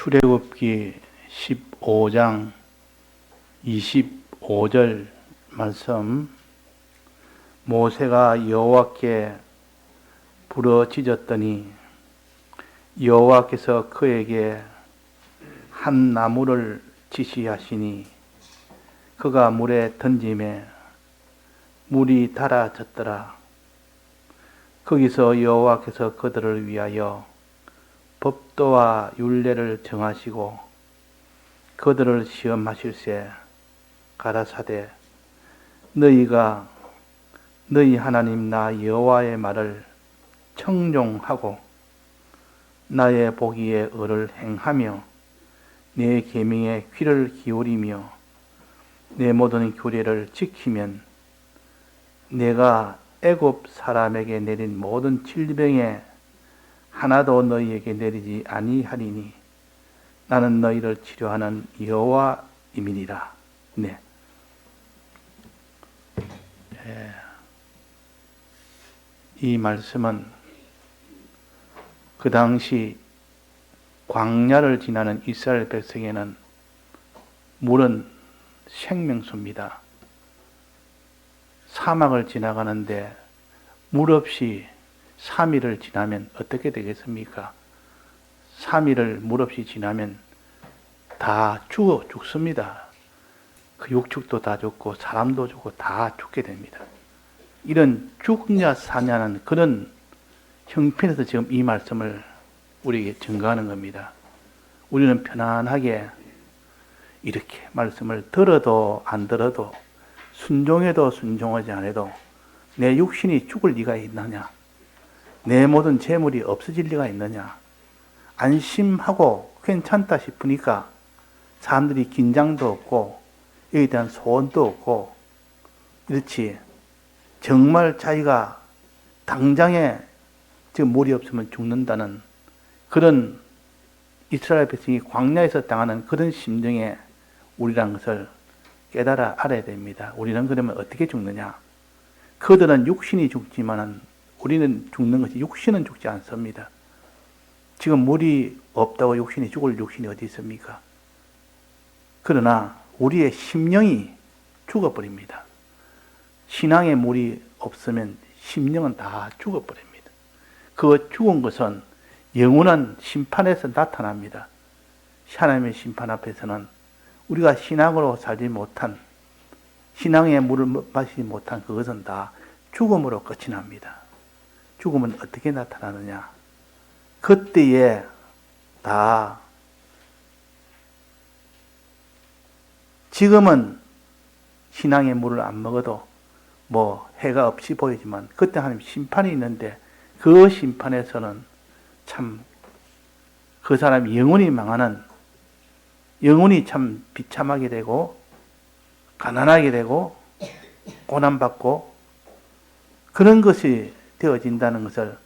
출애굽기 15장 25절 말씀. 모세가 여호와께 부르짖었더니 여호와께서 그에게 한 나무를 지시하시니 그가 물에 던짐에 물이 달아졌더라. 거기서 여호와께서 그들을 위하여 법도와 율례를 정하시고 그들을 시험하실세 가라사대 너희가 너희 하나님 나 여호와의 말을 청종하고 나의 보기에 의를 행하며 내 계명에 귀를 기울이며 내 모든 규례를 지키면 내가 애굽 사람에게 내린 모든 질병에 하나도 너희에게 내리지 아니하리니 나는 너희를 치료하는 여호와임이니라. 네. 이 말씀은 그 당시 광야를 지나는 이스라엘 백성에는 물은 생명수입니다. 사막을 지나가는데 물 없이 3일을 지나면 어떻게 되겠습니까? 3일을 물 없이 지나면 다 죽습니다. 그 육축도 다 죽고 사람도 죽고 다 죽게 됩니다. 이런 죽냐 사냐는 그런 형편에서 지금 이 말씀을 우리에게 증거하는 겁니다. 우리는 편안하게 이렇게 말씀을 들어도 안 들어도 순종해도 순종하지 않아도 내 육신이 죽을 리가 있느냐? 내 모든 재물이 없어질 리가 있느냐? 안심하고 괜찮다 싶으니까 사람들이 긴장도 없고 여기에 대한 소원도 없고 이렇지 정말 자기가 당장에 지금 물이 없으면 죽는다는 그런 이스라엘 백성이 광야에서 당하는 그런 심정에 우리란 것을 깨달아 알아야 됩니다. 우리는 그러면 어떻게 죽느냐? 그들은 육신이 죽지만은 우리는 죽는 것이 육신은 죽지 않습니다. 지금 물이 없다고 육신이 죽을 육신이 어디 있습니까? 그러나 우리의 심령이 죽어버립니다. 신앙에 물이 없으면 심령은 다 죽어버립니다. 그 죽은 것은 영원한 심판에서 나타납니다. 하나님의 심판 앞에서는 우리가 신앙으로 살지 못한, 신앙의 물을 마시지 못한 그것은 다 죽음으로 끝이 납니다. 죽음은 어떻게 나타나느냐? 그때에 다 지금은 신앙의 물을 안 먹어도 해가 없이 보이지만 그때 하나님 심판이 있는데 그 심판에서는 참 그 사람이 영원히 망하는, 영원히 참 비참하게 되고 가난하게 되고 고난받고 그런 것이 되어진다는 것을,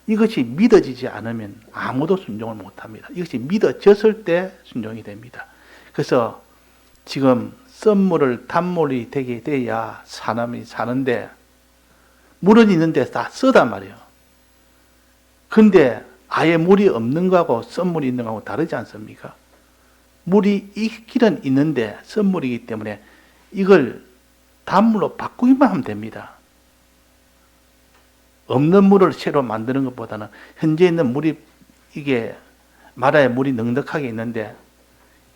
이것이 믿어지지 않으면 아무도 순종을 못합니다. 이것이 믿어졌을 때 순종이 됩니다. 그래서 지금 썸물을 단물이 되게 돼야 사람이 사는데 물은 있는데 다 쓰단 말이에요. 근데 아예 물이 없는 거하고 썸물이 있는 거하고 다르지 않습니까? 물이 있기는 있는데 썸물이기 때문에 이걸 단물로 바꾸기만 하면 됩니다. 없는 물을 새로 만드는 것보다는 현재 있는 물이, 이게 마라에 물이 넉넉하게 있는데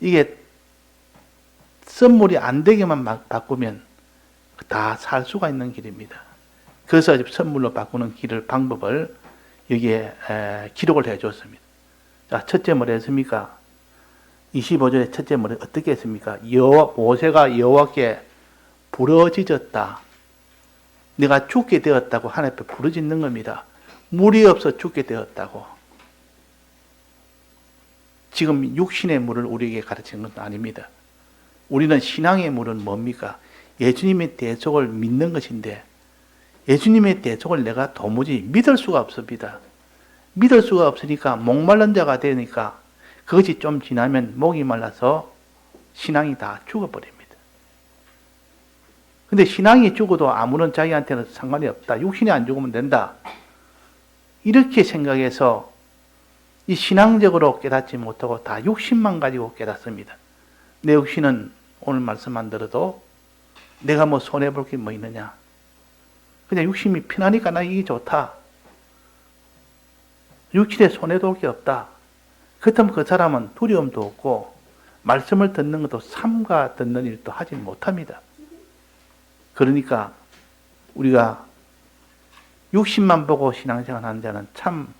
이게 썸물이 안 되게만 바꾸면 다 살 수가 있는 길입니다. 그래서 썸물로 바꾸는 방법을 여기에 기록을 해줬습니다. 자, 첫째 뭐라 했습니까? 25절에 첫째 뭐라 어떻게 했습니까? 모세가 여호와께 부르짖었다. 내가 죽게 되었다고 하나님 앞에 부르짖는 겁니다. 물이 없어 죽게 되었다고. 지금 육신의 물을 우리에게 가르치는 것도 아닙니다. 우리는 신앙의 물은 뭡니까? 예수님의 대속을 믿는 것인데 예수님의 대속을 내가 도무지 믿을 수가 없습니다. 믿을 수가 없으니까 목말른 자가 되니까 그것이 좀 지나면 목이 말라서 신앙이 다 죽어버립니다. 근데 신앙이 죽어도 아무런 자기한테는 상관이 없다. 육신이 안 죽으면 된다. 이렇게 생각해서 이 신앙적으로 깨닫지 못하고 다 욕심만 가지고 깨닫습니다. 내 육신은 오늘 말씀만 들어도 내가 뭐 손해볼 게 뭐 있느냐. 그냥 육심이 편하니까 나 이게 좋다. 육신에 손해볼 게 없다. 그렇다면 그 사람은 두려움도 없고 말씀을 듣는 것도 삼가 듣는 일도 하지 못합니다. 그러니까 우리가 육신만 보고 신앙생활 하는 자는 참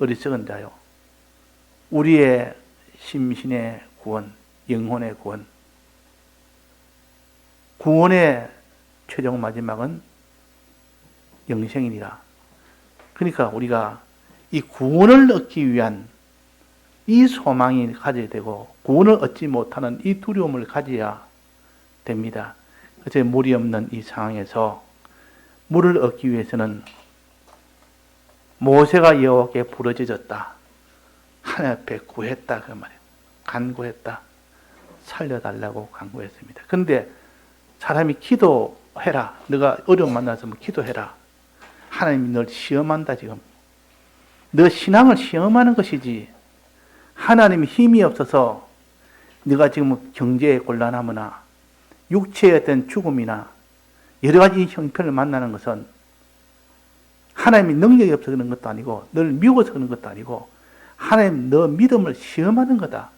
어리석은 자요. 우리의 심신의 구원, 영혼의 구원, 구원의 최종 마지막은 영생이니라. 그러니까 우리가 이 구원을 얻기 위한 이 소망이 가져야 되고 구원을 얻지 못하는 이 두려움을 가져야 됩니다. 그래서 물이 없는 이 상황에서 물을 얻기 위해서는 모세가 여호와께 부르짖었다. 하나님 앞에 구했다 그 말이에요. 간구했다. 살려달라고 간구했습니다. 그런데 사람이 기도해라. 너가 어려움 만나서 기도해라. 하나님이 널 시험한다 지금. 너 신앙을 시험하는 것이지. 하나님이 힘이 없어서 네가 지금 경제에 곤란하거나 육체의 어떤 죽음이나 여러 가지 형편을 만나는 것은 하나님이 능력이 없어서 그런 것도 아니고 너를 미워서 그런 것도 아니고 하나님 너 믿음을 시험하는 거다.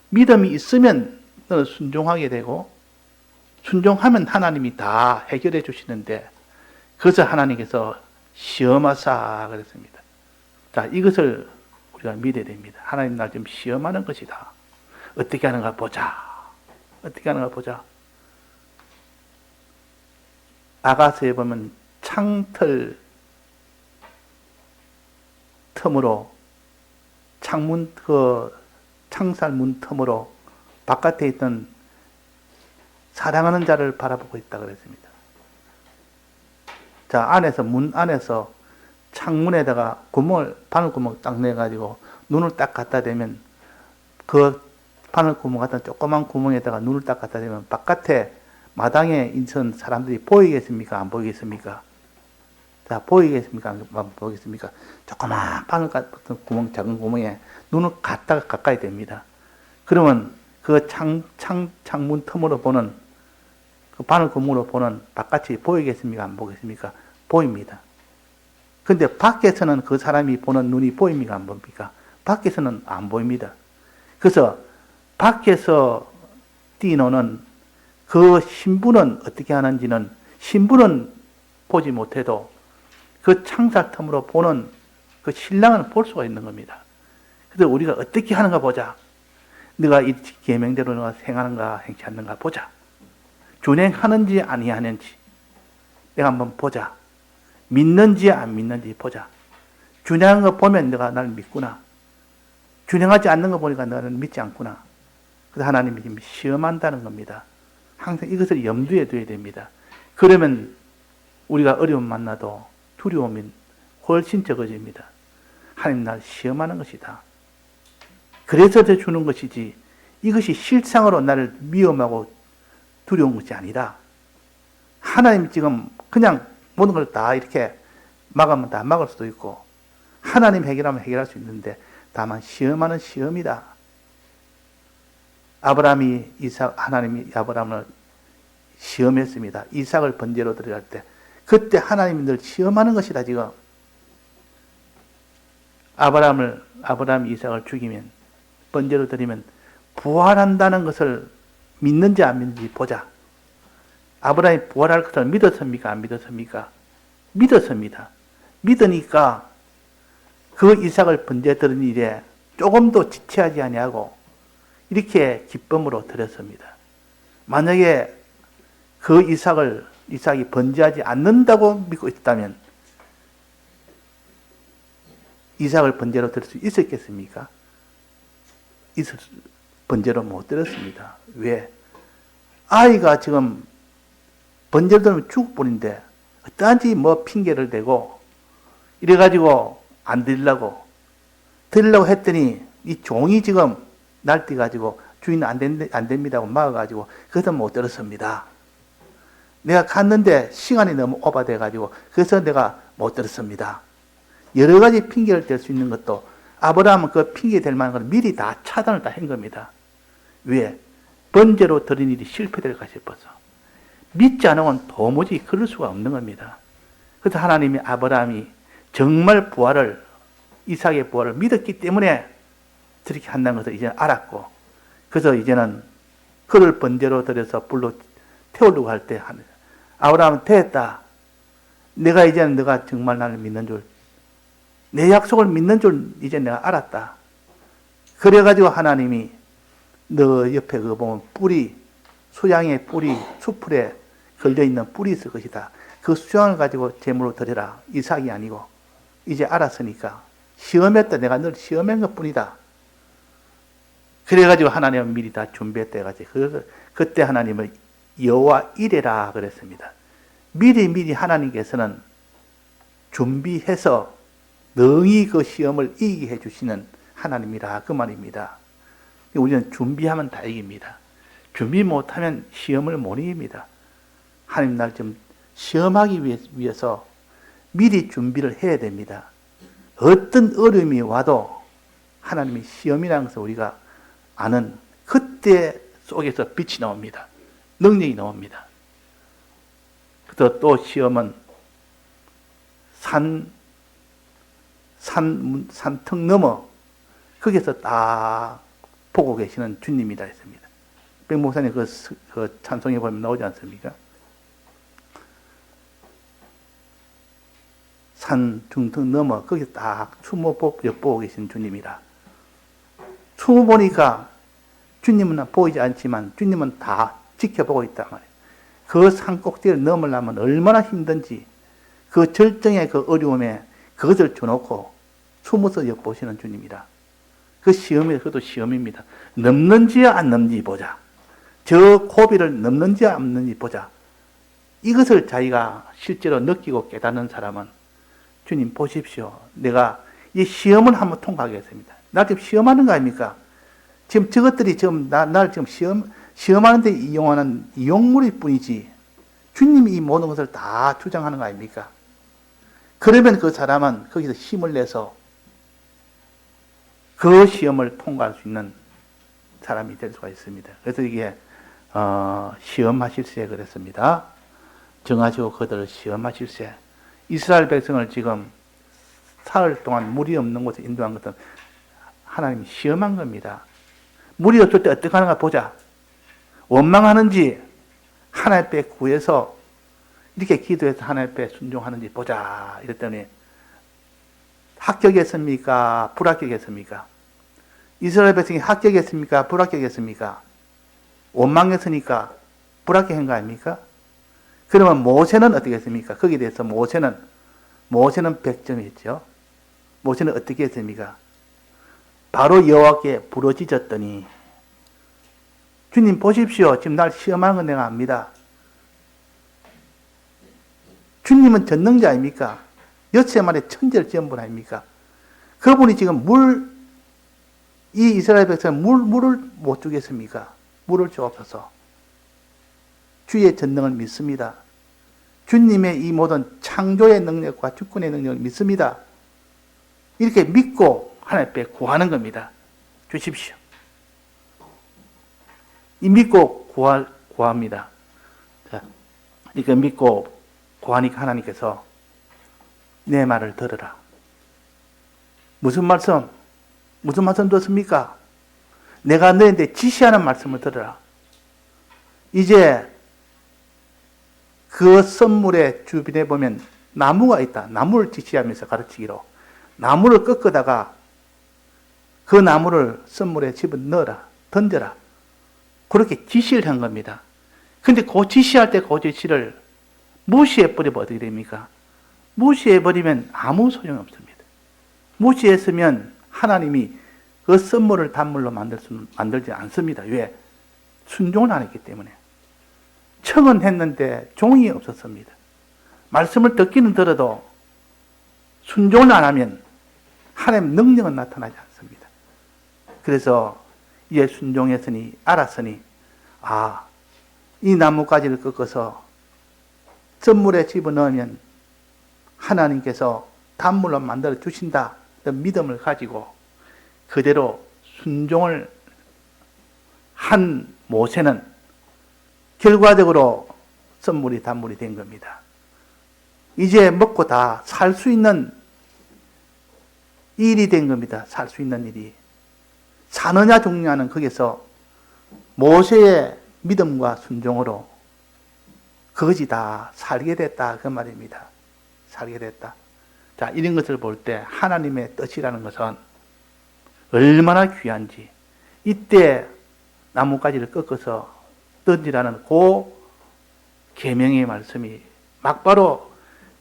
믿음이 있으면 너는 순종하게 되고 순종하면 하나님이 다 해결해 주시는데 그래서 하나님께서 시험하사 그랬습니다. 자, 이것을 우리가 믿어야 됩니다. 하나님 날 좀 시험하는 것이다. 어떻게 하는가 보자. 어떻게 하는가 보자. 아가서에 보면 창틀 틈으로 창문 창살 문 틈으로 바깥에 있던 사랑하는 자를 바라보고 있다 그랬습니다. 자, 안에서 문 안에서 창문에다가 바늘구멍 딱 내가지고 눈을 딱 갖다 대면 그 바늘구멍 같은 조그만 구멍에다가 눈을 딱 갖다 대면 바깥에 마당에 있는 사람들이 보이겠습니까? 안 보이겠습니까? 자, 보이겠습니까? 안 보이겠습니까? 조그만 바늘 같은 구멍, 작은 구멍에 눈을 갖다가 가까이 댑니다. 그러면 그 창문 틈으로 보는 그 바늘구멍으로 보는 바깥이 보이겠습니까? 안 보이겠습니까? 보입니다. 근데 밖에서는 그 사람이 보는 눈이 보입니까? 안 보입니까? 밖에서는 안 보입니다. 그래서 밖에서 뛰노는 그 신부는 어떻게 하는지는 신부는 보지 못해도 그 창살 틈으로 보는 그 신랑은 볼 수가 있는 겁니다. 그래서 우리가 어떻게 하는가 보자. 네가 이 계명대로 너가 행하는가 행치 않는가 보자. 준행하는지 아니하는지 내가 한번 보자. 믿는지 안 믿는지 보자. 준행하는 거 보면 내가 나를 믿구나. 준행하지 않는 거 보니까 너는 믿지 않구나. 그래서 하나님이 지금 시험한다는 겁니다. 항상 이것을 염두에 둬야 됩니다. 그러면 우리가 어려움 만나도 두려움이 훨씬 적어집니다. 하나님 날 시험하는 것이다. 그래서 더 주는 것이지 이것이 실상으로 나를 위험하고 두려운 것이 아니라 하나님 지금 그냥 모든 걸 다 이렇게 막으면 다 막을 수도 있고 하나님 해결하면 해결할 수 있는데 다만 시험하는 시험이다. 하나님이 아브라함을 시험했습니다. 이삭을 번제로 드려갈 때 그때 하나님이 늘 시험하는 것이다. 지금 아브라함이 이삭을 죽이면 번제로 드리면 부활한다는 것을 믿는지 안 믿는지 보자. 아브라함이 부활할 것을 믿었습니까? 안 믿었습니까? 믿었습니다. 믿으니까 그 이삭을 번제 드린 일에 조금도 지체하지 아니하고 이렇게 기쁨으로 드렸습니다. 만약에 그 이삭이 번제하지 않는다고 믿고 있다면 이삭을 번제로 드릴 수 있었겠습니까? 번제로 못 드렸습니다. 왜? 아이가 지금 번제로 드리면 죽을 뿐인데 어떠한지 뭐 핑계를 대고 이래가지고 안 드리려고 했더니 이 종이 지금 날뛰가지고 주인 안 됩니다고 막아가지고 그래서 못 들었습니다. 내가 갔는데 시간이 너무 오버돼가지고 그래서 내가 못 들었습니다. 여러 가지 핑계를 댈 수 있는 것도 아브라함은 그 핑계 될 만한 걸 미리 다 차단을 다 한 겁니다. 왜? 번제로 드린 일이 실패될까 싶어서. 믿지 않으면 도무지 그럴 수가 없는 겁니다. 그래서 하나님이 아브라함이 정말 부활을, 이삭의 부활을 믿었기 때문에 저렇게 한다는 것을 이제 알았고, 그래서 이제는 그를 번제로 드려서 불로 태우려고 할 때 아브라함은 됐다. 내가 이제는 너가 정말 나를 믿는 줄, 내 약속을 믿는 줄 이제 내가 알았다. 그래가지고 하나님이 너 옆에 그 보면 뿌리, 수양의 뿌리, 수풀에 걸려있는 뿌리 있을 것이다. 그 수양을 가지고 제물로 드려라. 이삭이 아니고. 이제 알았으니까. 시험했다. 내가 널 시험한 것 뿐이다. 그래가지고 하나님은 미리 다 준비했다 해가지고. 그래서 그때 하나님은 여호와 이레라 그랬습니다. 미리 하나님께서는 준비해서 능히 그 시험을 이기게 해주시는 하나님이라 그 말입니다. 우리는 준비하면 다 이깁니다. 준비 못하면 시험을 못 이깁니다. 하나님 날 좀 시험하기 위해서 미리 준비를 해야 됩니다. 어떤 어려움이 와도 하나님이 시험이라는 것을 우리가 아는 그때 속에서 빛이 나옵니다. 능력이 나옵니다. 그래서 또 시험은 산턱 넘어 거기서 딱 보고 계시는 주님이다 했습니다. 백 목사님 그 찬송에 보면 나오지 않습니까? 산 중턱 넘어 거기 딱 숨어 엿보고 계신 주님이라. 숨어 보니까 주님은 보이지 않지만 주님은 다 지켜보고 있단 말이에요. 그 산 꼭대기를 넘으려면 얼마나 힘든지 그 절정의 그 어려움에 그것을 줘놓고 숨어서 엿보시는 주님이라. 그 시험이 그것도 시험입니다. 넘는지 안 넘는지 보자. 저 고비를 넘는지 안 넘는지 보자. 이것을 자기가 실제로 느끼고 깨닫는 사람은 주님 보십시오. 내가 이 시험을 한번 통과하겠습니다. 나 지금 시험하는 거 아닙니까? 지금 저것들이 지금 날 지금 시험하는 데 이용하는 이용물일 뿐이지 주님이 이 모든 것을 다 주장하는 거 아닙니까? 그러면 그 사람은 거기서 힘을 내서 그 시험을 통과할 수 있는 사람이 될 수가 있습니다. 그래서 이게 시험하실세 그랬습니다. 정하시고 그들을 시험하실세. 이스라엘 백성을 지금 사흘 동안 물이 없는 곳에 인도한 것은 하나님이 시험한 겁니다. 물이 없을 때 어떻게 하는가 보자. 원망하는지 하나님 앞에 구해서 이렇게 기도해서 하나님 앞에 순종하는지 보자. 이랬더니 합격했습니까? 불합격했습니까? 이스라엘 백성이 합격했습니까? 불합격했습니까? 원망했으니까 불합격한 거 아닙니까? 그러면 모세는 어떻게 했습니까? 거기에 대해서 모세는 100점이 있죠. 모세는 어떻게 했습니까? 바로 여호와께 부르짖었더니 주님 보십시오. 지금 날 시험하는 건 내가 압니다. 주님은 전능자 아닙니까? 여체 만에 천재를 지은 분 아닙니까? 그분이 지금 이 이스라엘 백성은 물을 못 주겠습니까? 물을 주옵소서. 주의 전능을 믿습니다. 주님의 이 모든 창조의 능력과 주권의 능력을 믿습니다. 이렇게 믿고 하나님 앞에 구하는 겁니다. 주십시오. 이 믿고 구합니다. 자, 이렇게 믿고 구하니까 하나님께서 내 말을 들으라. 무슨 말씀 듣습니까? 내가 너희한테 지시하는 말씀을 들으라. 이제 그 선물의 주변에 보면 나무가 있다. 나무를 지시하면서 가르치기로. 나무를 꺾어다가 그 나무를 선물에 집어넣어라. 던져라. 그렇게 지시를 한 겁니다. 근데 그 지시할 때 그 지시를 무시해버리면 어떻게 됩니까? 무시해버리면 아무 소용이 없습니다. 무시했으면 하나님이 그 선물을 단물로 만들지 않습니다. 왜? 순종을 안 했기 때문에. 청은 했는데 종이 없었습니다. 말씀을 듣기는 들어도 순종을 안 하면 하나님의 능력은 나타나지 않습니다. 그래서 이제 순종했으니 알았으니 이 나뭇가지를 꺾어서 선물에 집어넣으면 하나님께서 단물로 만들어 주신다. 믿음을 가지고 그대로 순종을 한 모세는 결과적으로 선물이 단물이 된 겁니다. 이제 먹고 다 살 수 있는 일이 된 겁니다. 살 수 있는 일이. 사느냐 죽느냐는 거기서 모세의 믿음과 순종으로 그것이 다 살게 됐다 그 말입니다. 살게 됐다. 자, 이런 것을 볼 때 하나님의 뜻이라는 것은 얼마나 귀한지, 이때 나뭇가지를 꺾어서 던지라는 그 계명의 말씀이 막바로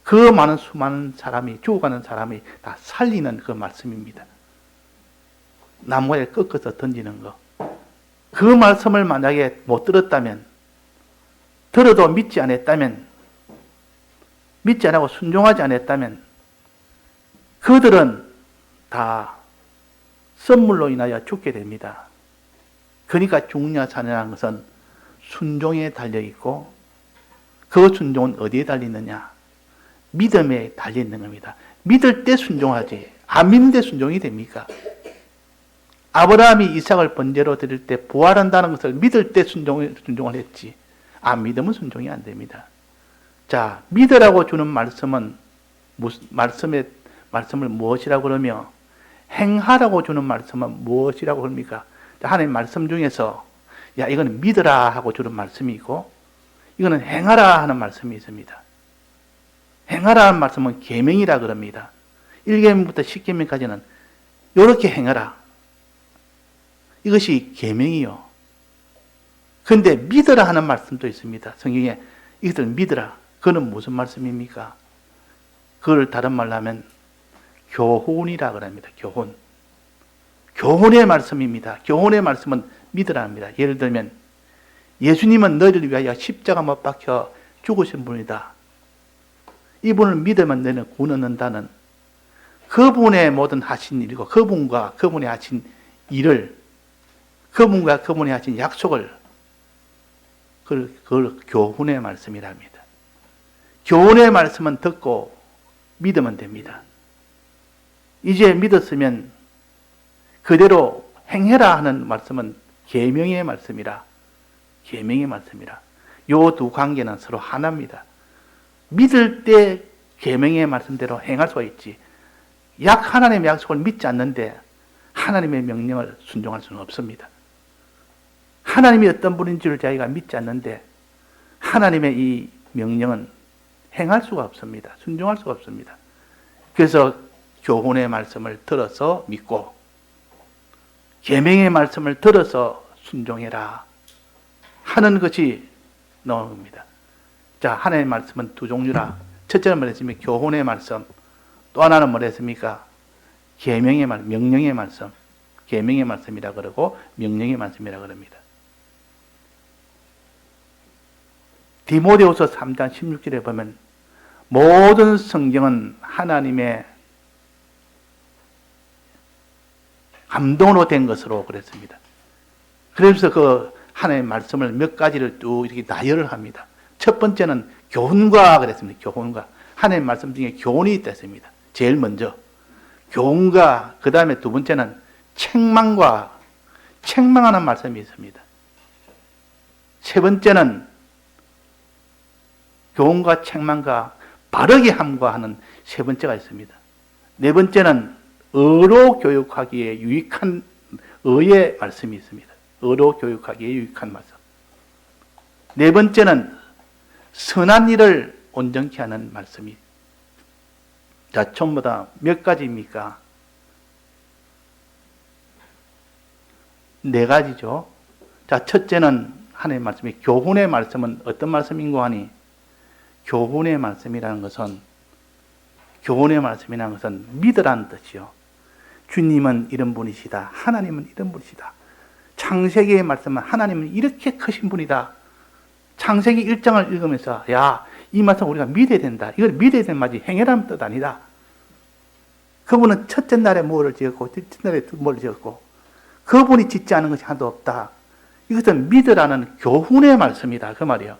그 많은 수많은 사람이, 죽어가는 사람이 다 살리는 그 말씀입니다. 나무에 꺾어서 던지는 거. 그 말씀을 만약에 못 들었다면, 들어도 믿지 않았다면, 믿지 않고 순종하지 않았다면, 그들은 다 선물로 인하여 죽게 됩니다. 그러니까 죽냐 사느냐는 것은 순종에 달려있고, 그 순종은 어디에 달리느냐? 믿음에 달려있는 겁니다. 믿을 때 순종하지, 안 믿는데 순종이 됩니까? 아브라함이 이삭을 번제로 드릴 때 부활한다는 것을 믿을 때 순종을 했지, 안 믿으면 순종이 안 됩니다. 자, 믿으라고 주는 말씀은 말씀을 무엇이라고 그러며, 행하라고 주는 말씀은 무엇이라고 합니까? 하나님 말씀 중에서 야, 이거는 믿으라 하고 주는 말씀이 있고, 이거는 행하라 하는 말씀이 있습니다. 행하라 하는 말씀은 계명이라 그럽니다. 1계명부터 10계명까지는 이렇게 행하라. 이것이 계명이요. 그런데 믿으라 하는 말씀도 있습니다. 성경에 이것을 믿으라. 그건 무슨 말씀입니까? 그걸 다른 말로 하면 교훈이라 그럽니다. 교훈. 교훈의 말씀입니다. 교훈의 말씀은 믿으라 합니다. 예를 들면 예수님은 너희를 위하여 십자가 못 박혀 죽으신 분이다. 이분을 믿으면 너희는 구원 얻는다는 그분의 모든 하신 일이고, 그분과 그분이 하신 일을, 그분과 그분이 하신 약속을, 그걸 교훈의 말씀이랍니다. 교훈의 말씀은 듣고 믿으면 됩니다. 이제 믿었으면 그대로 행해라 하는 말씀은 계명의 말씀이라. 계명의 말씀이라. 요 두 관계는 서로 하나입니다. 믿을 때 계명의 말씀대로 행할 수가 있지, 하나님의 약속을 믿지 않는데 하나님의 명령을 순종할 수는 없습니다. 하나님이 어떤 분인지를 자기가 믿지 않는데 하나님의 이 명령은 행할 수가 없습니다. 순종할 수가 없습니다. 그래서 교훈의 말씀을 들어서 믿고, 계명의 말씀을 들어서 순종해라 하는 것이 나오는 겁니다. 자, 하나님의 말씀은 두 종류라. 첫째는 뭐랬습니까? 교훈의 말씀. 또 하나는 뭐랬습니까? 계명의 말씀, 명령의 말씀. 계명의 말씀이라 그러고 명령의 말씀이라 그럽니다. 디모데후서 3장 16절에 보면 모든 성경은 하나님의 감동으로 된 것으로 그랬습니다. 그래서 그 하나님의 말씀을 몇 가지를 쭉 이렇게 나열을 합니다. 첫 번째는 교훈과 그랬습니다. 교훈과. 하나님의 말씀 중에 교훈이 있다 했습니다. 제일 먼저. 교훈과, 그 다음에 두 번째는 책망과, 책망하는 말씀이 있습니다. 세 번째는 교훈과 책망과 바르게 함과 하는 세 번째가 있습니다. 네 번째는 의로 교육하기에 유익한 의의 말씀이 있습니다. 의로 교육하기에 유익한 말씀. 네 번째는 선한 일을 온전케 하는 말씀이. 자, 전부 다 몇 가지입니까? 네 가지죠. 자, 첫째는 하나님의 말씀이, 교훈의 말씀은 어떤 말씀인고 하니, 교훈의 말씀이라는 것은, 교훈의 말씀이라는 것은 믿으라는 뜻이요. 주님은 이런 분이시다. 하나님은 이런 분이시다. 창세기의 말씀은 하나님은 이렇게 크신 분이다. 창세기 1장을 읽으면서 야, 이 말씀 우리가 믿어야 된다. 이걸 믿어야 되는 말이 행해라는 뜻 아니다. 그분은 첫째 날에 뭐를 지었고 둘째 날에 뭐를 지었고 그분이 짓지 않은 것이 하나도 없다. 이것은 믿으라는 교훈의 말씀이다. 그 말이에요.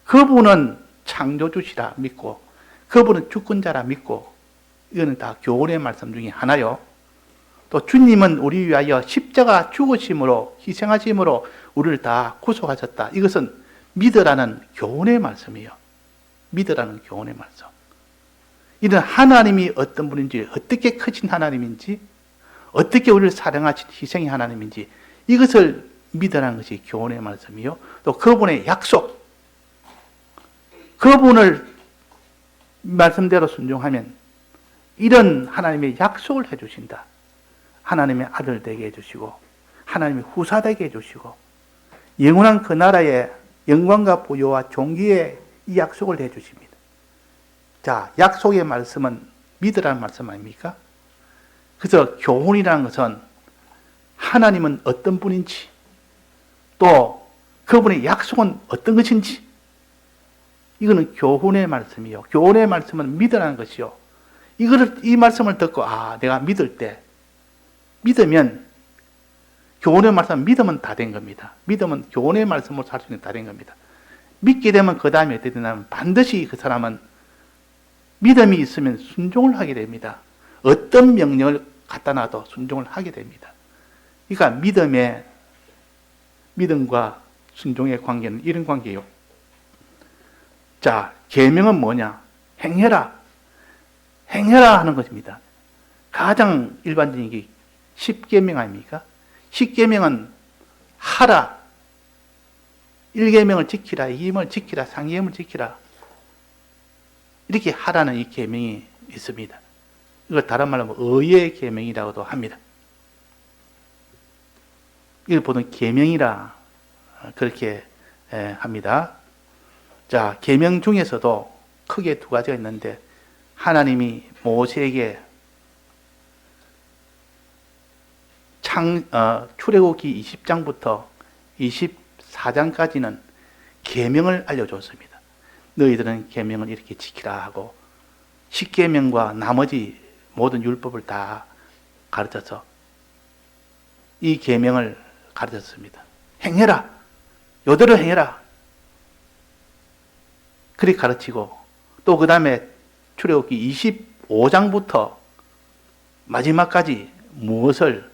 그분은 창조주시라 믿고 그분은 주권자라 믿고 이거는 다 교훈의 말씀 중에 하나요. 또 주님은 우리 위하여 십자가 죽으심으로 희생하심으로 우리를 다 구속하셨다. 이것은 믿으라는 교훈의 말씀이에요. 믿으라는 교훈의 말씀. 이런 하나님이 어떤 분인지, 어떻게 크신 하나님인지, 어떻게 우리를 사랑하신 희생의 하나님인지, 이것을 믿으라는 것이 교훈의 말씀이요. 또 그분의 약속, 그분을 말씀대로 순종하면 이런 하나님의 약속을 해주신다. 하나님의 아들 되게 해주시고, 하나님의 후사 되게 해주시고, 영원한 그 나라의 영광과 부여와 존귀의 이 약속을 해주십니다. 자, 약속의 말씀은 믿으라는 말씀 아닙니까? 그래서 교훈이라는 것은 하나님은 어떤 분인지, 또 그분의 약속은 어떤 것인지, 이거는 교훈의 말씀이요. 교훈의 말씀은 믿으라는 것이요. 이 말씀을 듣고, 내가 믿을 때, 믿으면, 교훈의 말씀, 믿으면 다 된 겁니다. 믿으면 교훈의 말씀으로 살 수 있는 다 된 겁니다. 믿게 되면 그 다음에 어떻게 되냐면 반드시 그 사람은 믿음이 있으면 순종을 하게 됩니다. 어떤 명령을 갖다 놔도 순종을 하게 됩니다. 그러니까 믿음과 순종의 관계는 이런 관계예요. 자, 계명은 뭐냐? 행해라. 행해라 하는 것입니다. 가장 일반적인 게 10계명 아닙니까? 10계명은 하라. 1계명을 지키라, 2계명을 지키라, 3계명을 지키라. 이렇게 하라는 이 계명이 있습니다. 이걸 다른 말로 의의 계명이라고도 합니다. 이걸 보통 계명이라 그렇게 합니다. 자, 계명 중에서도 크게 두 가지가 있는데, 하나님이 모세에게 출애굽기 20장부터 24장까지는 계명을 알려줬습니다. 너희들은 계명을 이렇게 지키라 하고, 10계명과 나머지 모든 율법을 다 가르쳐서 이 계명을 가르쳤습니다. 행해라. 요대로 행해라. 그렇게 가르치고, 또 그 다음에 출애굽기 25장부터 마지막까지 무엇을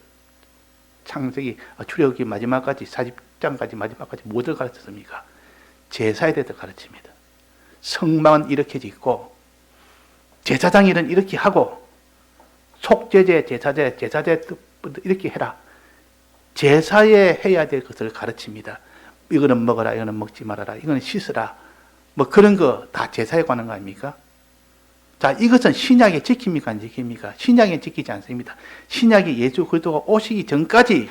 출애굽기 마지막까지 40장까지 마지막까지 무엇을 가르쳤습니까? 제사에 대해서 가르칩니다. 성막은 이렇게 짓고, 제사장 일은 이렇게 하고, 속죄제, 제사제 이렇게 해라. 제사에 해야 될 것을 가르칩니다. 이거는 먹어라, 이거는 먹지 말아라, 이거는 씻으라. 뭐 그런 거 다 제사에 관한 거 아닙니까? 자, 이것은 신약에 지킵니까? 안 지킵니까? 신약에 지키지 않습니다. 신약에 예수 그리스도가 오시기 전까지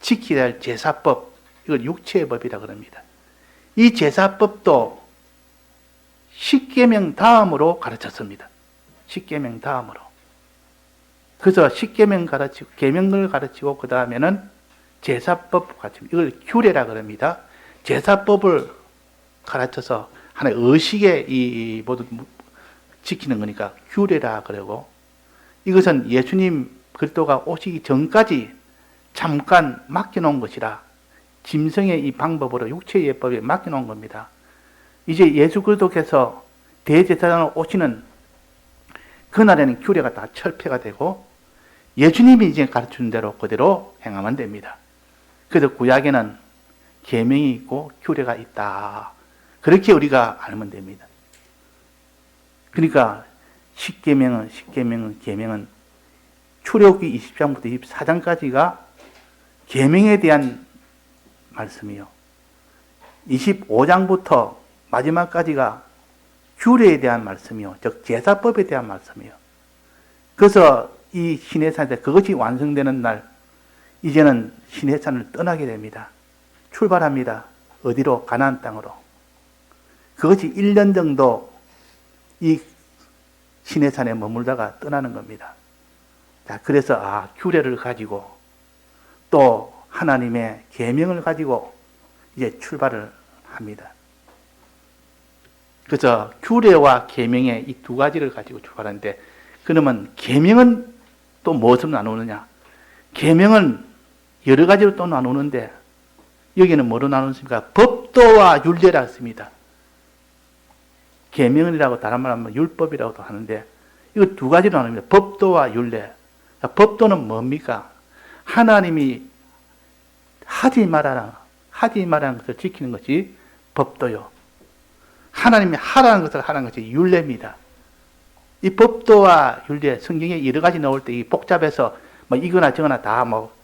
지켜야 할 제사법, 이걸 육체의 법이라 그럽니다. 이 제사법도 10계명 다음으로 가르쳤습니다. 10계명 다음으로. 그래서 10계명 가르치고, 계명을 가르치고, 그 다음에는 제사법 가르칩니다. 이걸 규례라 그럽니다. 제사법을 가르쳐서 하나의 의식에 이 모두 지키는 거니까 규례라 그러고, 이것은 예수님 그리스도가 오시기 전까지 잠깐 맡겨놓은 것이라, 짐승의 이 방법으로 육체의 예법에 맡겨놓은 겁니다. 이제 예수 그리스도께서 대제사장으로 오시는 그날에는 규례가 다 철폐가 되고, 예수님이 이제 가르치는 대로 그대로 행하면 됩니다. 그래서 구약에는 계명이 있고 규례가 있다. 그렇게 우리가 알면 됩니다. 그러니까 10계명은 출애굽기 20장부터 24장까지가 계명에 대한 말씀이요. 25장부터 마지막까지가 규례에 대한 말씀이요. 즉 제사법에 대한 말씀이요. 그래서 이 시내산에서 그것이 완성되는 날, 이제는 시내산을 떠나게 됩니다. 출발합니다. 어디로? 가나안 땅으로. 그것이 1년 정도 이 시내산에 머물다가 떠나는 겁니다. 자, 그래서 규례를 가지고 또 하나님의 계명을 가지고 이제 출발을 합니다. 그래서 규례와 계명의 이 두 가지를 가지고 출발하는데, 그러면 계명은 또 무엇으로 나누느냐? 계명은 여러 가지로 또 나누는데, 여기는 뭐로 나누습니까? 법도와 율례라 했습니다. 계명이라고 다른 말 하면 율법이라고도 하는데, 이거 두 가지로 나눕니다. 법도와 율례. 법도는 뭡니까? 하나님이 하지 말라는 것을 지키는 것이 법도요. 하나님이 하라는 것을 하라는 것이 율례입니다. 이 법도와 율례, 성경에 여러 가지 나올 때 이 복잡해서 뭐 이거나 저거나 다 뭐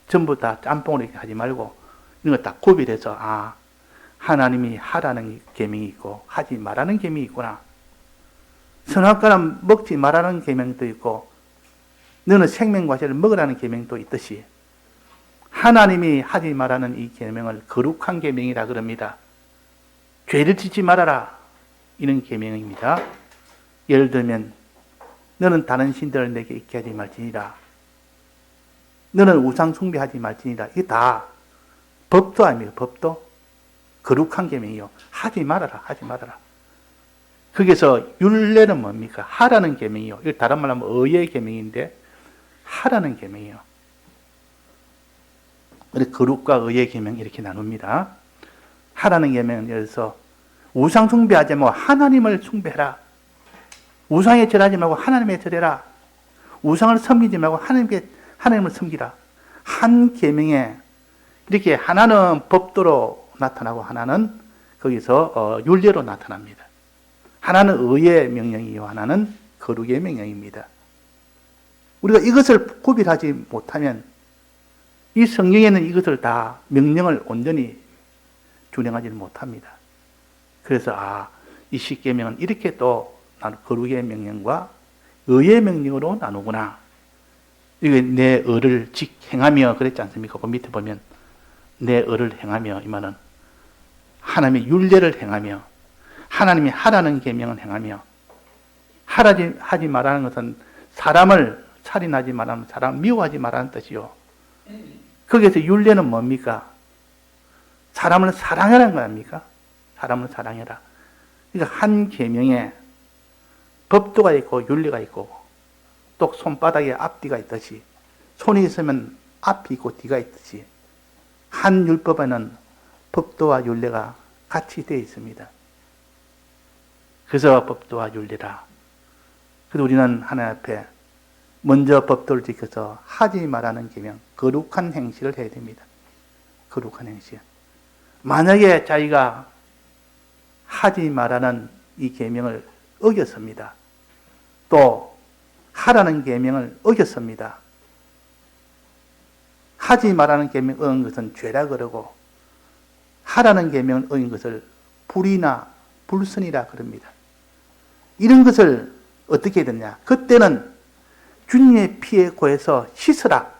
전부 다 짬뽕으로 이렇게 하지 말고 이런 거 다 구별해서 하나님이 하라는 계명이 있고 하지 말라는 계명이 있구나. 선악과는 먹지 말라는 계명도 있고 너는 생명과실을 먹으라는 계명도 있듯이 하나님이 하지 말라는 이 계명을 거룩한 계명이라 그럽니다. 죄를 짓지 말아라 이런 계명입니다. 예를 들면 너는 다른 신들을 내게 있게 하지 말지니라. 너는 우상 숭배하지 말지니라. 이게 다 법도 아닙니까? 법도 거룩한 계명이요. 하지 말아라. 거기서 율례는 뭡니까? 하라는 계명이요. 이거 다른 말로 하면 의의 계명인데 하라는 계명이요. 거룩과 의의 계명 이렇게 나눕니다. 하라는 계명은 예를 들어서 우상 숭배하지 말고 하나님을 숭배해라. 우상에 절하지 말고 하나님에 절해라. 우상을 섬기지 말고 하나님을 섬기라. 한 계명에 이렇게 하나는 법도로 나타나고 하나는 거기서 율례로 나타납니다. 하나는 의의 명령이요, 하나는 거룩의 명령입니다. 우리가 이것을 구별하지 못하면 이 성경에는 이것을 다 명령을 온전히 준행하지는 못합니다. 그래서 이 십계명은 이렇게 또 거룩의 명령과 의의 명령으로 나누구나. 이게 내 의를 행하며 그랬지 않습니까? 그 밑에 보면 내 의를 행하며 이 말은 하나님의 율례를 행하며 하나님이 하라는 계명을 행하며 하지 말라는 것은 사람을 살인하지 말라는 사람을 미워하지 말라는 뜻이요. 거기에서 율례는 뭡니까? 사람을 사랑하라는 거 아닙니까? 사람을 사랑해라. 그러니까 한 계명에 법도가 있고 율례가 있고 또 손바닥에 앞뒤가 있듯이 손이 있으면 앞이 있고 뒤가 있듯이 한 율법에는 법도와 율례가 같이 되어 있습니다. 그래서 법도와 율례라. 그래서 우리는 하나님 앞에 먼저 법도를 지켜서 하지 말라는 계명, 거룩한 행실을 해야 됩니다. 거룩한 행실. 만약에 자기가 하지 말라는 이 계명을 어겼습니다. 또 하라는 계명을 어겼습니다. 하지 말라는 계명을 어긴 것은 죄라 그러고 하라는 계명을 어긴 것을 불이나 불선이라 그럽니다. 이런 것을 어떻게 해야 되냐? 그때는 주님의 피에 고해서 씻으라.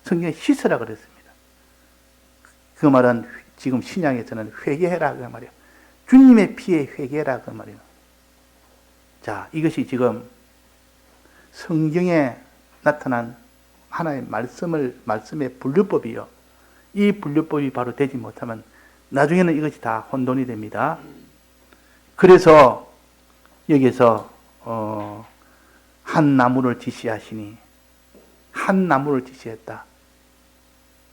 성경에 씻으라 그랬습니다. 그 말은 지금 신약에서는 회개해라 그 말이에요. 주님의 피에 회개해라 그 말이에요. 자, 이것이 지금 성경에 나타난 하나의 말씀의 분류법이요. 이 분류법이 바로 되지 못하면 나중에는 이것이 다 혼돈이 됩니다. 그래서 여기서 한 나무를 지시하시니 한 나무를 지시했다.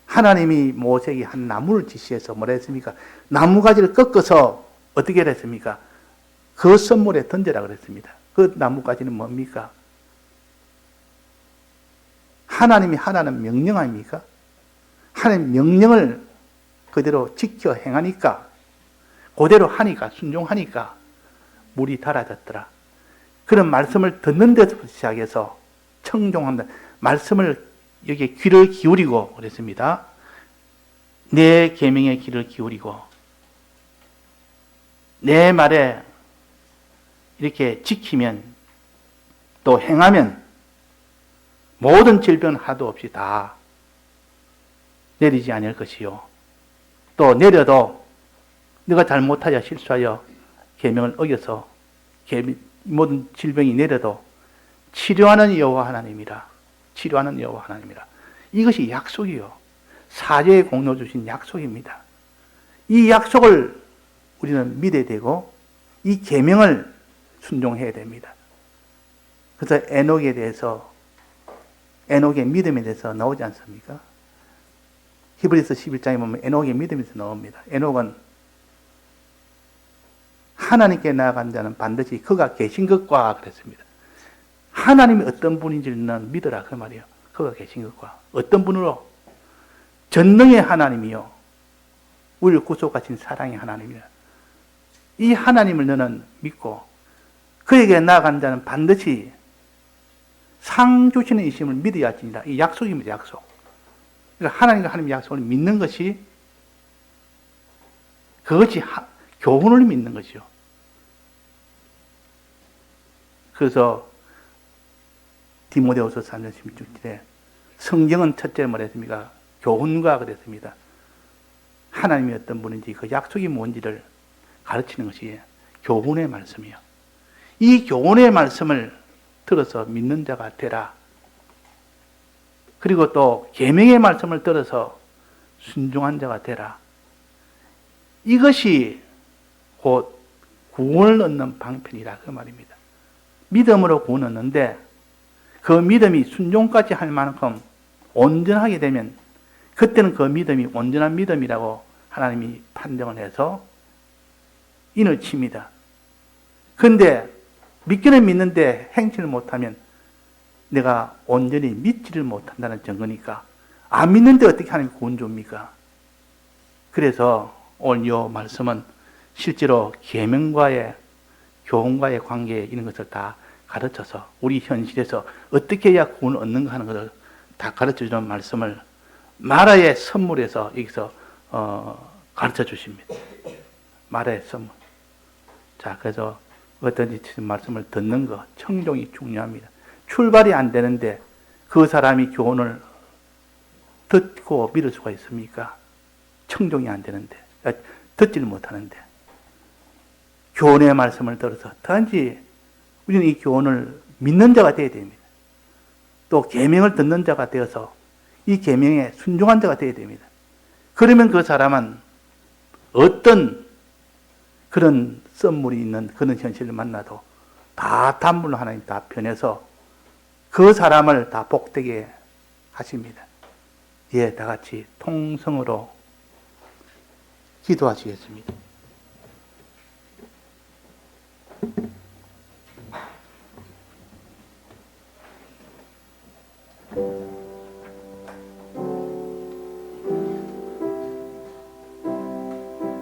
하나님이 모세에게 한 나무를 지시해서 뭐라 했습니까? 나무가지를 꺾어서 어떻게 했습니까? 그 선물에 던져라 그랬습니다. 그 나무가지는 뭡니까? 하나님이 하라는 명령 아닙니까? 하나님 명령을 그대로 지켜 행하니까 그대로 하니까 순종하니까 물이 달아졌더라. 그런 말씀을 듣는 데서부터 시작해서 청종한다. 말씀을 여기에 귀를 기울이고 그랬습니다. 내 계명에 귀를 기울이고 내 말에 이렇게 지키면 또 행하면 모든 질병 하도 없이 다 내리지 않을 것이요. 또 내려도 네가 잘못하여 실수하여 계명을 어겨서 모든 질병이 내려도 치료하는 여호와 하나님이라. 치료하는 여호와 하나님이라. 이것이 약속이요. 사죄의 공로 주신 약속입니다. 이 약속을 우리는 믿어야 되고 이 계명을 순종해야 됩니다. 그래서 에녹의 믿음에 대해서 나오지 않습니까? 히브리서 11장에 보면 에녹의 믿음에서 나옵니다. 에녹은 하나님께 나아간 자는 반드시 그가 계신 것과 그랬습니다. 하나님이 어떤 분인지는 믿어라 그 말이에요. 그가 계신 것과 어떤 분으로 전능의 하나님이요 우리를 구속하신 사랑의 하나님이라. 이 하나님을 너는 믿고 그에게 나아간 자는 반드시 상 주시는 이심을 믿어야 할지니라. 이 약속입니다. 약속. 그러니까 하나님과 하나님의 약속을 믿는 것이 그것이 교훈을 믿는 것이요. 그래서 디모데후서 3장 16절에 성경은 첫째 뭐랬습니까? 교훈과 그랬습니다. 하나님이 어떤 분인지 그 약속이 뭔지를 가르치는 것이 교훈의 말씀이요. 이 교훈의 말씀을 들어서 믿는 자가 되라. 그리고 또 계명의 말씀을 들어서 순종한 자가 되라. 이것이 곧 구원을 얻는 방편이라 그 말입니다. 믿음으로 구원을 얻는데 그 믿음이 순종까지 할 만큼 온전하게 되면 그때는 그 믿음이 온전한 믿음이라고 하나님이 판정을 해서 인을 칩니다. 그런데 믿기는 믿는데 행치를 못하면 내가 온전히 믿지를 못한다는 증거니까 안 믿는데 어떻게 하나님이 구원 줍니까? 그래서 오늘 이 말씀은 실제로 계명과의 교훈과의 관계에 이런 것을 다 가르쳐서 우리 현실에서 어떻게 해야 구원을 얻는가 하는 것을 다 가르쳐주는 말씀을 마라의 선물에서 여기서 가르쳐 주십니다. 마라의 선물. 자, 그래서 어떤지 말씀을 듣는 것, 청종이 중요합니다. 출발이 안 되는데 그 사람이 교훈을 듣고 믿을 수가 있습니까? 청종이 안 되는데, 듣지를 못하는데. 교훈의 말씀을 들어서 단지 우리는 이 교훈을 믿는 자가 되어야 됩니다. 또 계명을 듣는 자가 되어서 이 계명에 순종한 자가 되어야 됩니다. 그러면 그 사람은 어떤 그런 썸물이 있는 그런 현실을 만나도 다 단물로 하나님 다 변해서 그 사람을 다 복되게 하십니다. 예, 다 같이 통성으로 기도하시겠습니다.